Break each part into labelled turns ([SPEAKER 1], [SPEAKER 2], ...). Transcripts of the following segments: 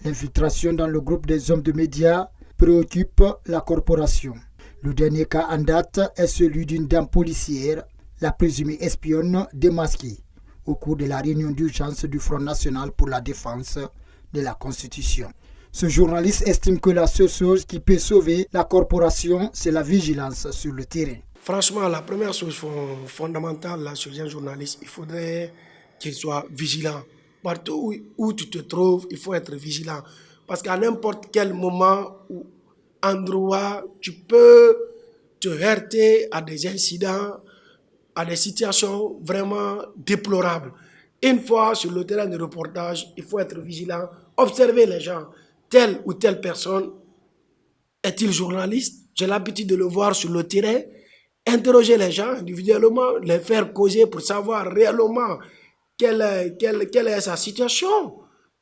[SPEAKER 1] L'infiltration dans le groupe des hommes de médias préoccupe la corporation. Le dernier cas en date est celui d'une dame policière, la présumée espionne démasquée, au cours de la réunion d'urgence du Front National pour la défense de la Constitution. Ce journaliste estime que la seule chose qui peut sauver la corporation, c'est la vigilance sur le terrain.
[SPEAKER 2] Franchement, la première chose fondamentale là, sur un journaliste, il faudrait qu'il soit vigilant. Partout où tu te trouves, il faut être vigilant. Parce qu'à n'importe quel moment ou endroit, tu peux te heurter à des incidents, à des situations vraiment déplorables. Une fois sur le terrain de reportage, il faut être vigilant, observer les gens. Telle ou telle personne est-il journaliste? J'ai l'habitude de le voir sur le terrain. Interroger les gens individuellement, les faire causer pour savoir réellement quelle est sa situation.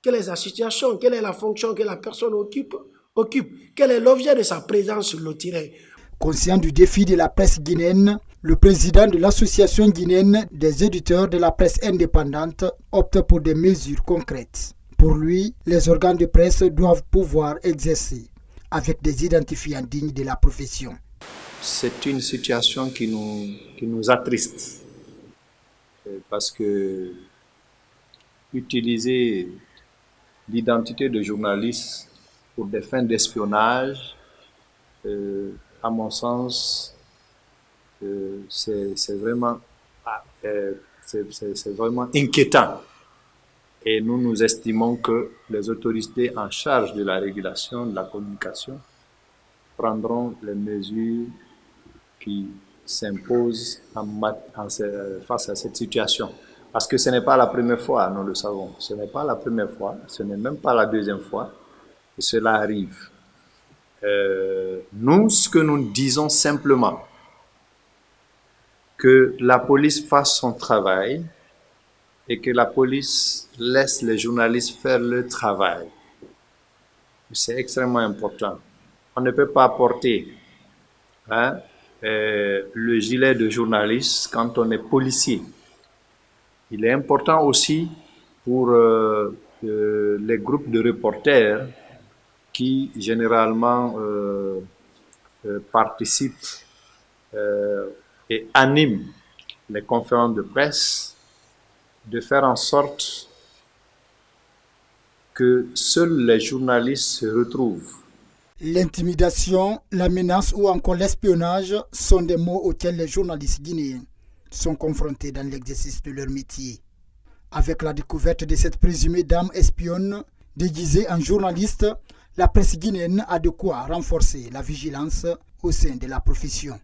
[SPEAKER 2] Quelle est sa situation? Quelle est la fonction que la personne occupe? Quel est l'objet de sa présence sur le terrain?
[SPEAKER 1] Conscient du défi de la presse guinéenne, le président de l'Association guinéenne des éditeurs de la presse indépendante opte pour des mesures concrètes. Pour lui, les organes de presse doivent pouvoir exercer avec des identifiants dignes de la profession.
[SPEAKER 3] C'est une situation qui nous attriste parce que utiliser l'identité de journaliste pour des fins d'espionnage, à mon sens, c'est vraiment inquiétant. Et nous estimons que les autorités en charge de la régulation de la communication prendront les mesures qui s'imposent face à cette situation. Parce que ce n'est pas la première fois, nous le savons. Ce n'est pas la première fois, ce n'est même pas la deuxième fois que cela arrive. Nous, ce que nous disons simplement, que la police fasse son travail et que la police laisse les journalistes faire leur travail. C'est extrêmement important. On ne peut pas porter le gilet de journaliste quand on est policier. Il est important aussi pour les groupes de reporters qui généralement participent et animent les conférences de presse, de faire en sorte que seuls les journalistes se retrouvent.
[SPEAKER 1] L'intimidation, la menace ou encore l'espionnage sont des mots auxquels les journalistes guinéens sont confrontés dans l'exercice de leur métier. Avec la découverte de cette présumée dame espionne déguisée en journaliste, la presse guinéenne a de quoi renforcer la vigilance au sein de la profession.